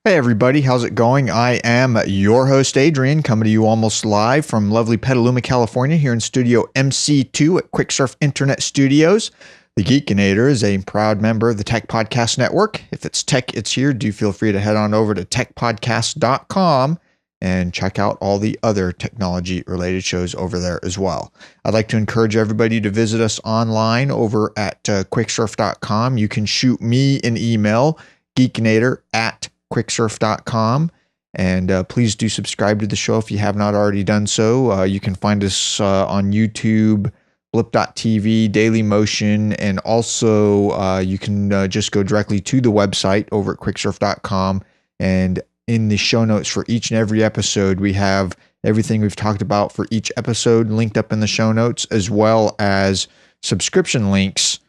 Hey everybody, how's it going? I am your host Adrian, coming to you almost live from lovely Petaluma, California, here in Studio MC2 at QuickSurf Internet Studios. The Geekinator is a proud member of the Tech Podcast Network. If it's tech, it's here. Do feel free to head on over to techpodcast.com and check out all the other technology-related shows over there as well. I'd like to encourage everybody to visit us online over at quicksurf.com. You can shoot me an email, geekinator@quicksurf.com. And please do subscribe to the show if you have not already done so. You can find us on YouTube, blip.tv, Daily Motion, and also you can just go directly to the website over at quicksurf.com. And in the show notes for each and every episode, we have everything we've talked about for each episode linked up in the show notes, as well as subscription links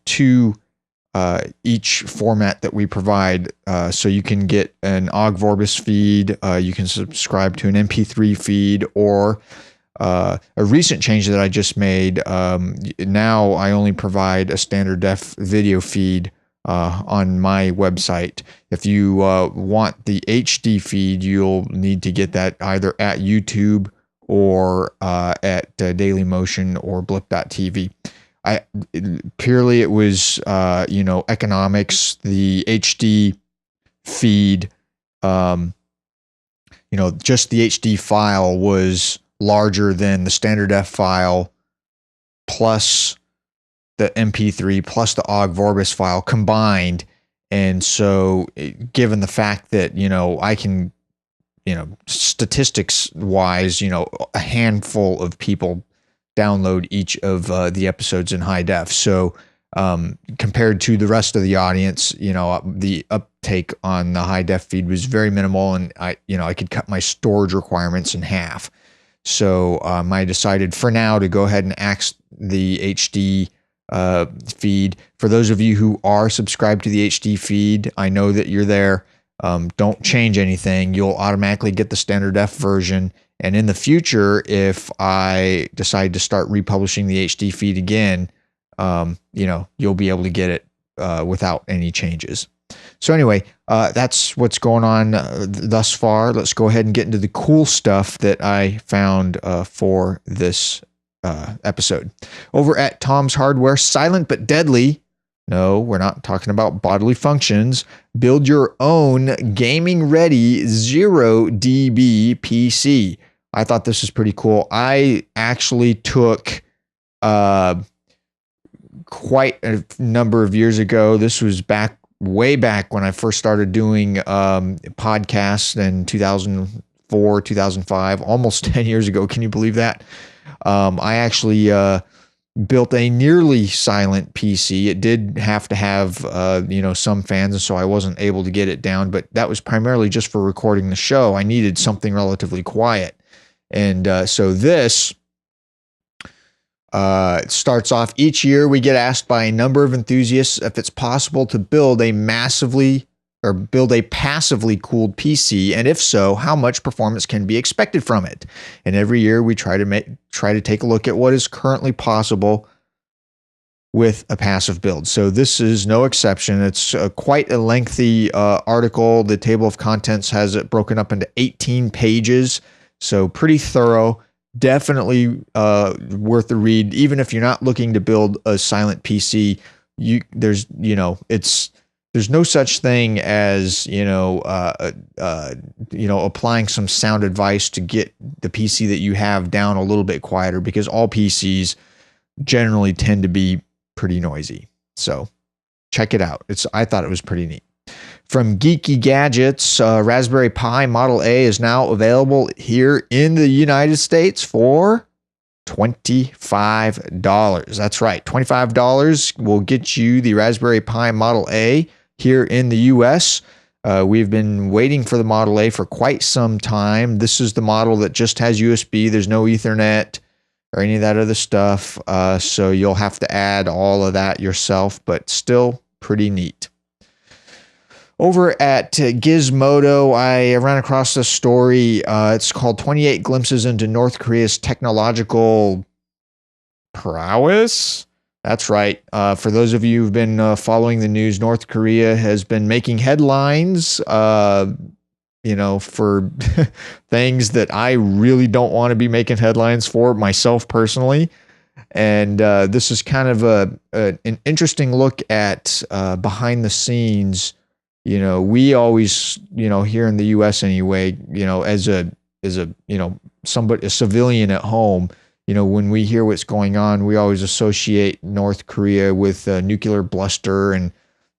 to each format that we provide. So you can get an OGG Vorbis feed, you can subscribe to an MP3 feed, or a recent change that I just made. Now I only provide a standard def video feed on my website. If you want the HD feed, you'll need to get that either at YouTube or at Daily Motion or blip.tv. It was economics. The HD feed, just the HD file was larger than the standard def file plus the MP3 plus the OGG Vorbis file combined. And so given the fact that, I can, statistics wise, a handful of people download each of the episodes in high def. So compared to the rest of the audience, the uptake on the high def feed was very minimal, and I could cut my storage requirements in half. So I decided for now to go ahead and axe the HD feed. For those of you who are subscribed to the HD feed, I know that you're there. Don't change anything. You'll automatically get the standard def version. And in the future, if I decide to start republishing the HD feed again, you'll be able to get it without any changes. So anyway, that's what's going on thus far. Let's go ahead and get into the cool stuff that I found for this episode. Over at Tom's Hardware, silent but deadly. No, we're not talking about bodily functions. Build your own gaming-ready 0 dB PC. I thought this was pretty cool. I actually took quite a number of years ago. This was way back when I first started doing podcasts in 2004, 2005, almost 10 years ago. Can you believe that? I actually built a nearly silent PC. It did have to have, some fans, and so I wasn't able to get it down, but that was primarily just for recording the show. I needed something relatively quiet. And so this starts off each year. We get asked by a number of enthusiasts if it's possible to build a passively cooled PC, and if so, how much performance can be expected from it. And every year we try to take a look at what is currently possible with a passive build. So this is no exception. It's quite a lengthy article. The table of contents has it broken up into 18 pages, so pretty thorough. Definitely worth the read. Even if you're not looking to build a silent PC, there's no such thing as applying some sound advice to get the PC that you have down a little bit quieter, because all PCs generally tend to be pretty noisy. So check it out. I thought it was pretty neat. From Geeky Gadgets, Raspberry Pi Model A is now available here in the United States for $25. That's right. $25 will get you the Raspberry Pi Model A here in the US. We've been waiting for the Model A for quite some time. This is the model that just has USB. There's no Ethernet or any of that other stuff. So you'll have to add all of that yourself, but still pretty neat. Over at Gizmodo, I ran across a story. It's called 28 Glimpses into North Korea's Technological Prowess. That's right. For those of you who've been following the news, North Korea has been making headlines, for things that I really don't want to be making headlines for myself personally. And this is kind of an interesting look at behind the scenes. We always, here in the U.S. anyway, as a somebody, a civilian at home, when we hear what's going on, we always associate North Korea with nuclear bluster and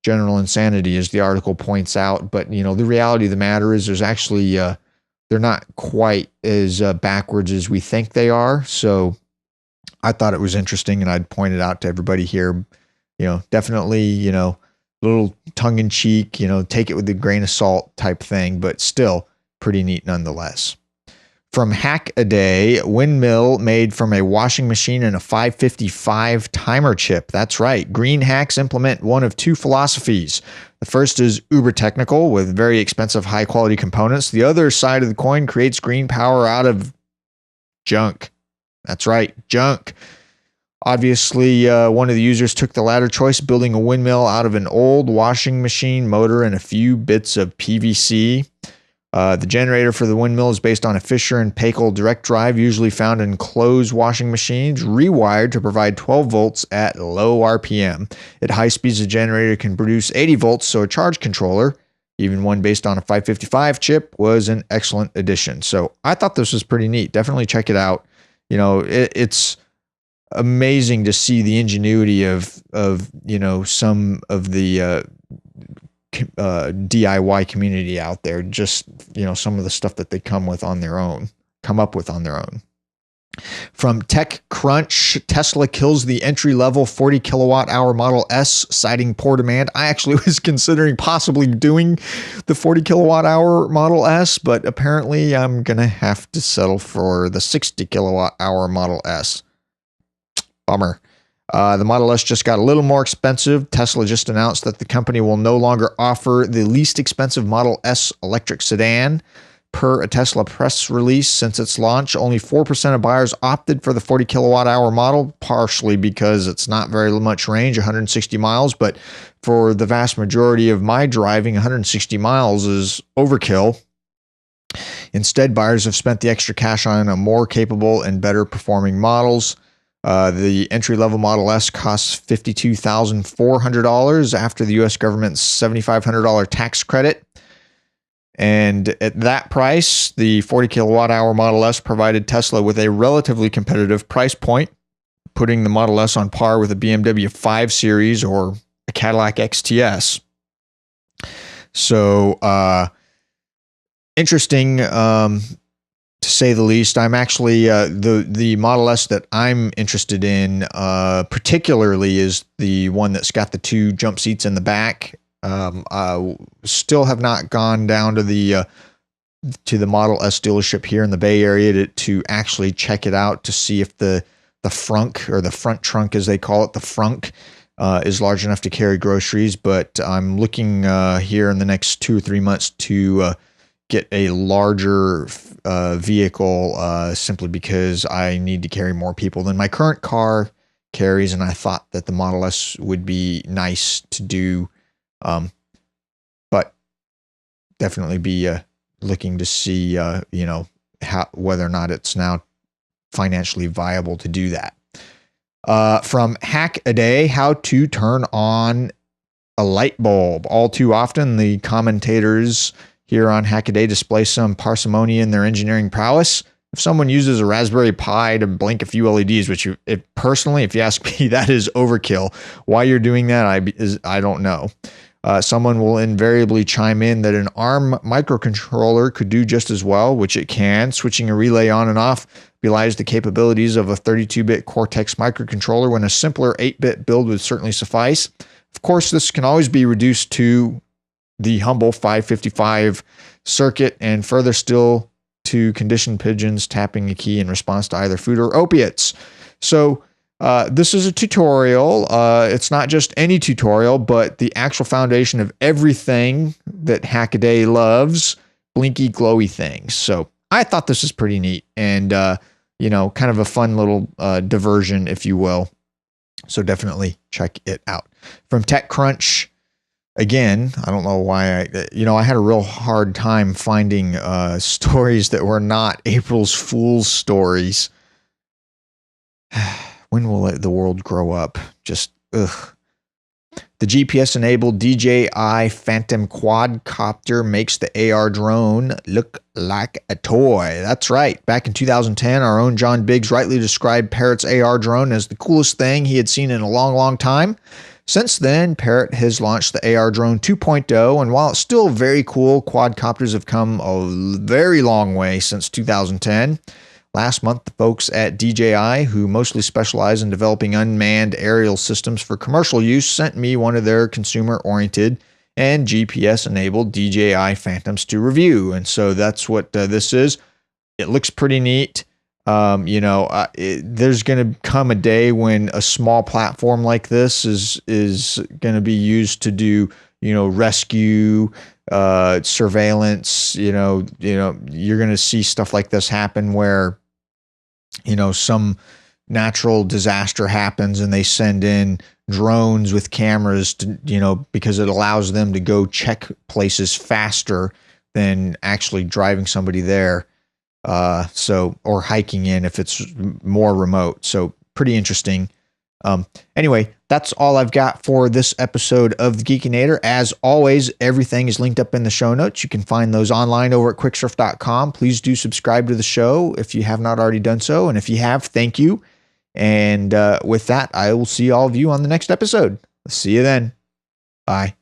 general insanity, as the article points out. But, the reality of the matter is there's actually, they're not quite as backwards as we think they are. So I thought it was interesting, and I'd point it out to everybody here. Definitely, a little tongue in cheek, take it with a grain of salt type thing, but still pretty neat nonetheless. From Hack-A-Day, Windmill made from a washing machine and a 555 timer chip. That's right. Green hacks implement one of two philosophies. The first is uber technical with very expensive, high quality components. The other side of the coin creates green power out of junk. That's right, junk. Obviously, one of the users took the latter choice, building a windmill out of an old washing machine motor and a few bits of PVC. The generator for the windmill is based on a Fisher and Paykel direct drive, usually found in closed washing machines, rewired to provide 12 volts at low RPM. At high speeds, the generator can produce 80 volts, so a charge controller, even one based on a 555 chip, was an excellent addition. So I thought this was pretty neat. Definitely check it out. It's amazing to see the ingenuity of some of the DIY community out there. Just some of the stuff that they come up with on their own. From TechCrunch, Tesla kills the entry-level 40 kilowatt-hour Model S, citing poor demand. I actually was considering possibly doing the 40 kilowatt-hour Model S, but apparently I'm going to have to settle for the 60 kilowatt-hour Model S. Bummer. The Model S just got a little more expensive. Tesla just announced that the company will no longer offer the least expensive Model S electric sedan. Per a Tesla press release, since its launch, only 4% of buyers opted for the 40 kilowatt hour model, partially because it's not very much range, 160 miles. But for the vast majority of my driving, 160 miles is overkill. Instead, buyers have spent the extra cash on a more capable and better performing models. The entry-level Model S costs $52,400 after the U.S. government's $7,500 tax credit. And at that price, the 40 kilowatt-hour Model S provided Tesla with a relatively competitive price point, putting the Model S on par with a BMW 5 Series or a Cadillac XTS. So, interesting, to say the least. I'm actually the Model S that I'm interested in, particularly, is the one that's got the two jump seats in the back. Still have not gone down to the Model S dealership here in the Bay Area to actually check it out to see if the frunk, or the front trunk as they call it, the frunk, is large enough to carry groceries. But I'm looking here in the next 2 or 3 months to get a larger vehicle, simply because I need to carry more people than my current car carries, and I thought that the Model S would be nice to do. But definitely be looking to see, whether or not it's now financially viable to do that. From Hack-A-Day, how to turn on a light bulb. All too often, the commentators here on Hack-A-Day display some parsimony in their engineering prowess. If someone uses a Raspberry Pi to blink a few LEDs, which personally, if you ask me, that is overkill. Why you're doing that, I don't know. Someone will invariably chime in that an ARM microcontroller could do just as well, which it can. Switching a relay on and off belies the capabilities of a 32-bit Cortex microcontroller, when a simpler 8-bit build would certainly suffice. Of course, this can always be reduced to the humble 555 circuit, and further still to conditioned pigeons tapping a key in response to either food or opiates. So this is a tutorial. It's not just any tutorial, but the actual foundation of everything that Hack-A-Day loves, blinky, glowy things. So I thought this was pretty neat, and kind of a fun little diversion, if you will. So definitely check it out. From TechCrunch, again, I don't know why I had a real hard time finding stories that were not April's Fool's stories. When will the world grow up? Just, ugh. The GPS-enabled DJI Phantom Quadcopter makes the AR.Drone look like a toy. That's right. Back in 2010, our own John Biggs rightly described Parrot's AR.Drone as the coolest thing he had seen in a long, long time. Since then, Parrot has launched the AR.Drone 2.0, and while it's still very cool, quadcopters have come a very long way since 2010. Last month, the folks at DJI, who mostly specialize in developing unmanned aerial systems for commercial use, sent me one of their consumer-oriented and GPS-enabled DJI Phantoms to review. And so that's what this is. It looks pretty neat. There's going to come a day when a small platform like this is going to be used to do, rescue, surveillance. You're going to see stuff like this happen where some natural disaster happens and they send in drones with cameras to, because it allows them to go check places faster than actually driving somebody there. Or hiking in if it's more remote. So pretty interesting. Anyway, that's all I've got for this episode of the Geekinator. As always, everything is linked up in the show notes. You can find those online over at quicksurf.com. Please do subscribe to the show if you have not already done so. And if you have, thank you. And with that, I will see all of you on the next episode. See you then. Bye.